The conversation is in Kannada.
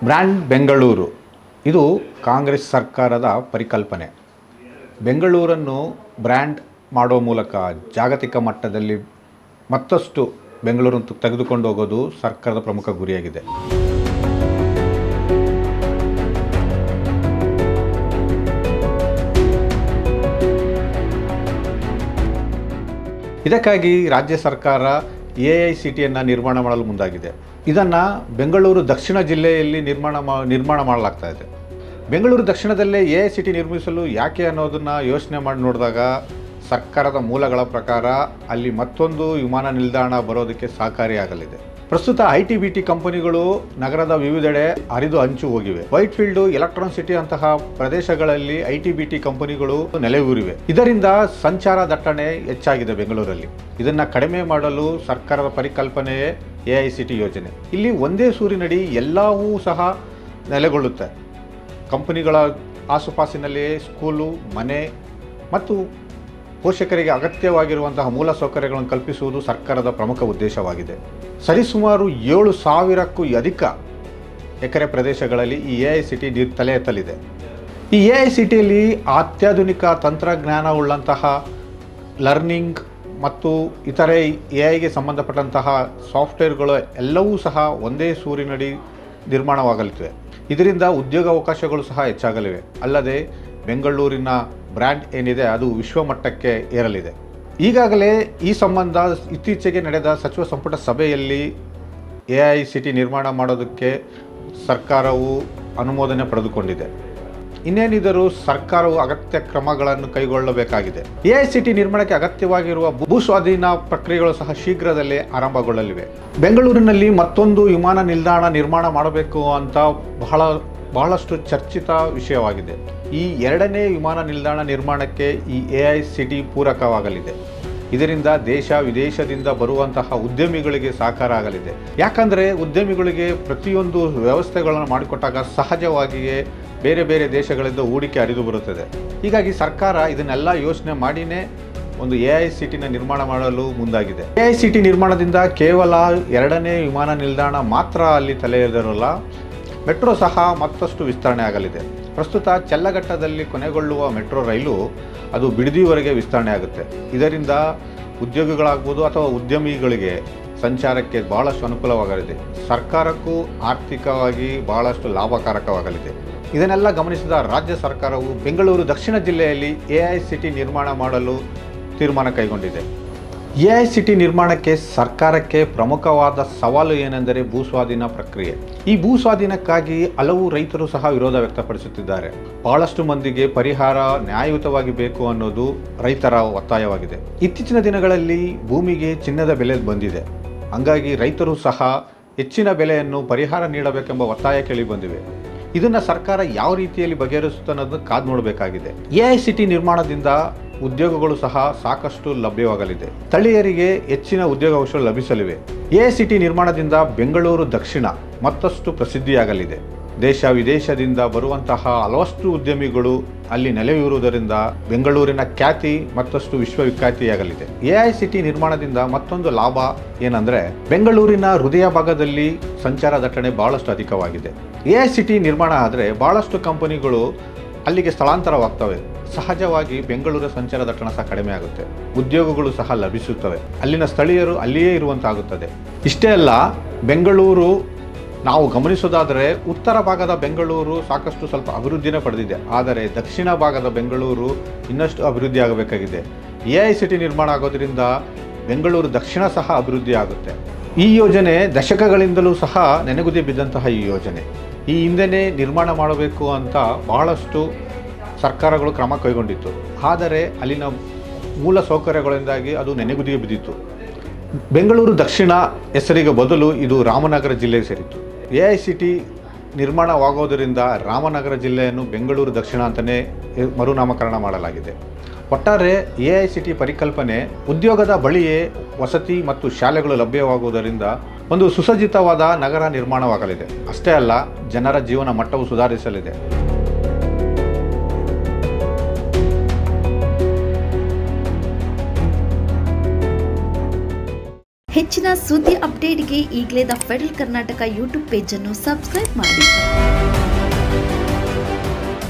ಬ್ರ್ಯಾಂಡ್ ಬೆಂಗಳೂರು ಇದು ಕಾಂಗ್ರೆಸ್ ಸರ್ಕಾರದ ಪರಿಕಲ್ಪನೆ. ಬೆಂಗಳೂರನ್ನು ಬ್ರ್ಯಾಂಡ್ ಮಾಡೋ ಮೂಲಕ ಜಾಗತಿಕ ಮಟ್ಟದಲ್ಲಿ ಮತ್ತಷ್ಟು ಬೆಂಗಳೂರನ್ನು ತೆಗೆದುಕೊಂಡು ಹೋಗೋದು ಸರ್ಕಾರದ ಪ್ರಮುಖ ಗುರಿಯಾಗಿದೆ. ಇದಕ್ಕಾಗಿ ರಾಜ್ಯ ಸರ್ಕಾರ AICTಯನ್ನು ನಿರ್ಮಾಣ ಮಾಡಲು ಮುಂದಾಗಿದೆ. ಇದನ್ನು ಬೆಂಗಳೂರು ದಕ್ಷಿಣ ಜಿಲ್ಲೆಯಲ್ಲಿ ನಿರ್ಮಾಣ ಮಾಡಲಾಗ್ತಾ ಇದೆ. ಬೆಂಗಳೂರು ದಕ್ಷಿಣದಲ್ಲೇ AICT ನಿರ್ಮಿಸಲು ಯಾಕೆ ಅನ್ನೋದನ್ನು ಯೋಚನೆ ಮಾಡಿ ನೋಡಿದಾಗ ಸರ್ಕಾರದ ಮೂಲಗಳ ಪ್ರಕಾರ ಅಲ್ಲಿ ಮತ್ತೊಂದು ವಿಮಾನ ನಿಲ್ದಾಣ ಬರೋದಕ್ಕೆ ಸಹಕಾರಿಯಾಗಲಿದೆ. ಪ್ರಸ್ತುತ IT-BT ಕಂಪನಿಗಳು ನಗರದ ವಿವಿಧೆಡೆ ಹರಿದು ಹಂಚು ಹೋಗಿವೆ. ವೈಟ್ಫೀಲ್ಡ್, ಎಲೆಕ್ಟ್ರಾನ್ ಸಿಟಿ ಅಂತಹ ಪ್ರದೇಶಗಳಲ್ಲಿ IT-BT ಕಂಪನಿಗಳು ನೆಲೆಯೂರಿವೆ. ಇದರಿಂದ ಸಂಚಾರ ದಟ್ಟಣೆ ಹೆಚ್ಚಾಗಿದೆ ಬೆಂಗಳೂರಲ್ಲಿ. ಇದನ್ನು ಕಡಿಮೆ ಮಾಡಲು ಸರ್ಕಾರದ ಪರಿಕಲ್ಪನೆಯೇ AICT ಯೋಜನೆ. ಇಲ್ಲಿ ಒಂದೇ ಸೂರಿನಡಿ ಎಲ್ಲವೂ ಸಹ ನೆಲೆಗೊಳ್ಳುತ್ತೆ. ಕಂಪನಿಗಳ ಆಸುಪಾಸಿನಲ್ಲಿಯೇ ಸ್ಕೂಲು, ಮನೆ ಮತ್ತು ಪೋಷಕರಿಗೆ ಅಗತ್ಯವಾಗಿರುವಂತಹ ಮೂಲ ಸೌಕರ್ಯಗಳನ್ನು ಕಲ್ಪಿಸುವುದು ಸರ್ಕಾರದ ಪ್ರಮುಖ ಉದ್ದೇಶವಾಗಿದೆ. ಸರಿಸುಮಾರು 7,000ಕ್ಕೂ ಅಧಿಕ ಎಕರೆ ಪ್ರದೇಶಗಳಲ್ಲಿ ಈ AICT ತಲೆ ಎತ್ತಲಿದೆ. ಈ AICTಯಲ್ಲಿ ಅತ್ಯಾಧುನಿಕ ತಂತ್ರಜ್ಞಾನವುಳ್ಳಂತಹ ಲರ್ನಿಂಗ್ ಮತ್ತು ಇತರೆ AI ಸಂಬಂಧಪಟ್ಟಂತಹ ಸಾಫ್ಟ್ವೇರ್ಗಳು ಎಲ್ಲವೂ ಸಹ ಒಂದೇ ಸೂರಿನಡಿ ನಿರ್ಮಾಣವಾಗಲಿವೆ. ಇದರಿಂದ ಉದ್ಯೋಗಾವಕಾಶಗಳು ಸಹ ಹೆಚ್ಚಾಗಲಿವೆ. ಅಲ್ಲದೆ ಬೆಂಗಳೂರಿನ ಬ್ರ್ಯಾಂಡ್ ಏನಿದೆ ಅದು ವಿಶ್ವಮಟ್ಟಕ್ಕೆ ಏರಲಿದೆ. ಈಗಾಗಲೇ ಈ ಸಂಬಂಧ ಇತ್ತೀಚೆಗೆ ನಡೆದ ಸಚಿವ ಸಂಪುಟ ಸಭೆಯಲ್ಲಿ AICT ನಿರ್ಮಾಣ ಮಾಡೋದಕ್ಕೆ ಸರ್ಕಾರವು ಅನುಮೋದನೆ ಪಡೆದುಕೊಂಡಿದೆ. ಇನ್ನೇನಿದರೂ ಸರ್ಕಾರವು ಅಗತ್ಯ ಕ್ರಮಗಳನ್ನು ಕೈಗೊಳ್ಳಬೇಕಾಗಿದೆ. AICT ನಿರ್ಮಾಣಕ್ಕೆ ಅಗತ್ಯವಾಗಿರುವ ಭೂಸ್ವಾಧೀನ ಪ್ರಕ್ರಿಯೆಗಳು ಸಹ ಶೀಘ್ರದಲ್ಲೇ ಆರಂಭಗೊಳ್ಳಲಿವೆ. ಬೆಂಗಳೂರಿನಲ್ಲಿ ಮತ್ತೊಂದು ವಿಮಾನ ನಿಲ್ದಾಣ ನಿರ್ಮಾಣ ಮಾಡಬೇಕು ಅಂತ ಬಹಳಷ್ಟು ಚರ್ಚಿತ ವಿಷಯವಾಗಿದೆ. ಈ ಎರಡನೇ ವಿಮಾನ ನಿಲ್ದಾಣ ನಿರ್ಮಾಣಕ್ಕೆ ಈ AICT ಪೂರಕವಾಗಲಿದೆ. ಇದರಿಂದ ದೇಶ ವಿದೇಶದಿಂದ ಬರುವಂತಹ ಉದ್ಯಮಿಗಳಿಗೆ ಸಹಕಾರ ಆಗಲಿದೆ. ಯಾಕಂದರೆ ಉದ್ಯಮಿಗಳಿಗೆ ಪ್ರತಿಯೊಂದು ವ್ಯವಸ್ಥೆಗಳನ್ನು ಮಾಡಿಕೊಟ್ಟಾಗ ಸಹಜವಾಗಿಯೇ ಬೇರೆ ಬೇರೆ ದೇಶಗಳಿಂದ ಹೂಡಿಕೆ ಹರಿದು ಬರುತ್ತದೆ. ಹೀಗಾಗಿ ಸರ್ಕಾರ ಇದನ್ನೆಲ್ಲ ಯೋಚನೆ ಮಾಡಿಯೇ ಒಂದು AICTನ ನಿರ್ಮಾಣ ಮಾಡಲು ಮುಂದಾಗಿದೆ. AICT ನಿರ್ಮಾಣದಿಂದ ಕೇವಲ ಎರಡನೇ ವಿಮಾನ ನಿಲ್ದಾಣ ಮಾತ್ರ ಅಲ್ಲಿ ತಲೆ ಎದರಲ್ಲ, ಮೆಟ್ರೋ ಸಹ ಮತ್ತಷ್ಟು ವಿಸ್ತರಣೆ ಆಗಲಿದೆ. ಪ್ರಸ್ತುತ ಚೆಲ್ಲಘಟ್ಟದಲ್ಲಿ ಕೊನೆಗೊಳ್ಳುವ ಮೆಟ್ರೋ ರೈಲು ಅದು ಬಿಡದಿವರೆಗೆ ವಿಸ್ತರಣೆ ಆಗುತ್ತೆ. ಇದರಿಂದ ಉದ್ಯೋಗಿಗಳಾಗ್ಬೋದು ಅಥವಾ ಉದ್ಯಮಿಗಳಿಗೆ ಸಂಚಾರಕ್ಕೆ ಭಾಳಷ್ಟು ಅನುಕೂಲವಾಗಲಿದೆ. ಸರ್ಕಾರಕ್ಕೂ ಆರ್ಥಿಕವಾಗಿ ಭಾಳಷ್ಟು ಲಾಭಕಾರಕವಾಗಲಿದೆ. ಇದನ್ನೆಲ್ಲ ಗಮನಿಸಿದ ರಾಜ್ಯ ಸರ್ಕಾರವು ಬೆಂಗಳೂರು ದಕ್ಷಿಣ ಜಿಲ್ಲೆಯಲ್ಲಿ AICT ನಿರ್ಮಾಣ ಮಾಡಲು ತೀರ್ಮಾನ ಕೈಗೊಂಡಿದೆ. AICT ನಿರ್ಮಾಣಕ್ಕೆ ಸರ್ಕಾರಕ್ಕೆ ಪ್ರಮುಖವಾದ ಸವಾಲು ಏನೆಂದರೆ ಭೂಸ್ವಾಧೀನ ಪ್ರಕ್ರಿಯೆ. ಈ ಭೂಸ್ವಾಧೀನಕ್ಕಾಗಿ ಹಲವು ರೈತರು ಸಹ ವಿರೋಧ ವ್ಯಕ್ತಪಡಿಸುತ್ತಿದ್ದಾರೆ. ಬಹಳಷ್ಟು ಮಂದಿಗೆ ಪರಿಹಾರ ನ್ಯಾಯಯುತವಾಗಿ ಬೇಕು ಅನ್ನೋದು ರೈತರ ಒತ್ತಾಯವಾಗಿದೆ. ಇತ್ತೀಚಿನ ದಿನಗಳಲ್ಲಿ ಭೂಮಿಗೆ ಚಿನ್ನದ ಬೆಲೆ ಬಂದಿದೆ. ಹಂಗಾಗಿ ರೈತರು ಸಹ ಹೆಚ್ಚಿನ ಬೆಲೆಯನ್ನು ಪರಿಹಾರ ನೀಡಬೇಕೆಂಬ ಒತ್ತಾಯ ಕೇಳಿ ಬಂದಿವೆ. ಇದನ್ನು ಸರ್ಕಾರ ಯಾವ ರೀತಿಯಲ್ಲಿ ಬಗೆಹರಿಸುತ್ತೆ ಅನ್ನೋದನ್ನು ಕಾದು ನೋಡಬೇಕಾಗಿದೆ. AICT ನಿರ್ಮಾಣದಿಂದ ಉದ್ಯೋಗಗಳು ಸಹ ಸಾಕಷ್ಟು ಲಭ್ಯವಾಗಲಿದೆ. ಸ್ಥಳೀಯರಿಗೆ ಹೆಚ್ಚಿನ ಉದ್ಯೋಗಾವಕಾಶಗಳು ಲಭಿಸಲಿವೆ. AICT ನಿರ್ಮಾಣದಿಂದ ಬೆಂಗಳೂರು ದಕ್ಷಿಣ ಮತ್ತಷ್ಟು ಪ್ರಸಿದ್ಧಿಯಾಗಲಿದೆ. ದೇಶ ವಿದೇಶದಿಂದ ಬರುವಂತಹ ಹಲವಷ್ಟು ಉದ್ಯಮಿಗಳು ಅಲ್ಲಿ ನೆಲೆಯೂರುವುದರಿಂದ ಬೆಂಗಳೂರಿನ ಖ್ಯಾತಿ ಮತ್ತಷ್ಟು ವಿಶ್ವವಿಖ್ಯಾತಿಯಾಗಲಿದೆ. AICT ನಿರ್ಮಾಣದಿಂದ ಮತ್ತೊಂದು ಲಾಭ ಏನಂದರೆ ಬೆಂಗಳೂರಿನ ಹೃದಯ ಭಾಗದಲ್ಲಿ ಸಂಚಾರ ದಟ್ಟಣೆ ಬಹಳಷ್ಟು ಅಧಿಕವಾಗಿದೆ. AICT ನಿರ್ಮಾಣ ಆದರೆ ಬಹಳಷ್ಟು ಕಂಪನಿಗಳು ಅಲ್ಲಿಗೆ ಸ್ಥಳಾಂತರವಾಗ್ತವೆ. ಸಹಜವಾಗಿ ಬೆಂಗಳೂರು ಸಂಚಾರ ದಟ್ಟಣೆ ಸಹ ಕಡಿಮೆ ಆಗುತ್ತೆ. ಉದ್ಯೋಗಗಳು ಸಹ ಲಭಿಸುತ್ತವೆ. ಅಲ್ಲಿನ ಸ್ಥಳೀಯರು ಅಲ್ಲಿಯೇ ಇರುವಂತಾಗುತ್ತದೆ. ಇಷ್ಟೇ ಅಲ್ಲ, ಬೆಂಗಳೂರು ನಾವು ಗಮನಿಸೋದಾದರೆ ಉತ್ತರ ಭಾಗದ ಬೆಂಗಳೂರು ಸಾಕಷ್ಟು ಸ್ವಲ್ಪ ಅಭಿವೃದ್ಧಿನೇ ಪಡೆದಿದೆ. ಆದರೆ ದಕ್ಷಿಣ ಭಾಗದ ಬೆಂಗಳೂರು ಇನ್ನಷ್ಟು ಅಭಿವೃದ್ಧಿ ಆಗಬೇಕಾಗಿದೆ. AICT ನಿರ್ಮಾಣ ಆಗೋದ್ರಿಂದ ಬೆಂಗಳೂರು ದಕ್ಷಿಣ ಸಹ ಅಭಿವೃದ್ಧಿ ಆಗುತ್ತೆ. ಈ ಯೋಜನೆ ದಶಕಗಳಿಂದಲೂ ಸಹ ನೆನೆಗುದಿ ಬಿದ್ದಂತಹ ಈ ಯೋಜನೆ. ಈ ಹಿಂದೆಯೇ ನಿರ್ಮಾಣ ಮಾಡಬೇಕು ಅಂತ ಬಹಳಷ್ಟು ಸರ್ಕಾರಗಳು ಕ್ರಮ ಕೈಗೊಂಡಿತ್ತು. ಆದರೆ ಅಲ್ಲಿನ ಮೂಲ ಸೌಕರ್ಯಗಳಿಂದಾಗಿ ಅದು ನೆನೆಗುದಿಗೆ ಬಿದ್ದಿತ್ತು. ಬೆಂಗಳೂರು ದಕ್ಷಿಣ ಹೆಸರಿಗೆ ಬದಲು ಇದು ರಾಮನಗರ ಜಿಲ್ಲೆಗೆ ಸೇರಿತ್ತು. AICT ನಿರ್ಮಾಣವಾಗೋದರಿಂದ ರಾಮನಗರ ಜಿಲ್ಲೆಯನ್ನು ಬೆಂಗಳೂರು ದಕ್ಷಿಣ ಅಂತಲೇ ಮರುನಾಮಕರಣ ಮಾಡಲಾಗಿದೆ. ಒಟ್ಟಾರೆ AICT ಪರಿಕಲ್ಪನೆ ಉದ್ಯೋಗದ ಬಳಿಯೇ ವಸತಿ ಮತ್ತು ಶಾಲೆಗಳು ಲಭ್ಯವಾಗುವುದರಿಂದ ಒಂದು ಸುಸಜ್ಜಿತವಾದ ನಗರ ನಿರ್ಮಾಣವಾಗಲಿದೆ. ಅಷ್ಟೇ ಅಲ್ಲ, ಜನರ ಜೀವನ ಮಟ್ಟವು ಸುಧಾರಿಸಲಿದೆ. ಹೆಚ್ಚಿನ ಸುದ್ದಿ ಅಪ್ಡೇಟ್ಗೆ ಈಗಲೇ ದ ಫೆಡರಲ್ ಕರ್ನಾಟಕ ಯೂಟ್ಯೂಬ್ ಪೇಜನ್ನು ಸಬ್ಸ್ಕ್ರೈಬ್ ಮಾಡಿ.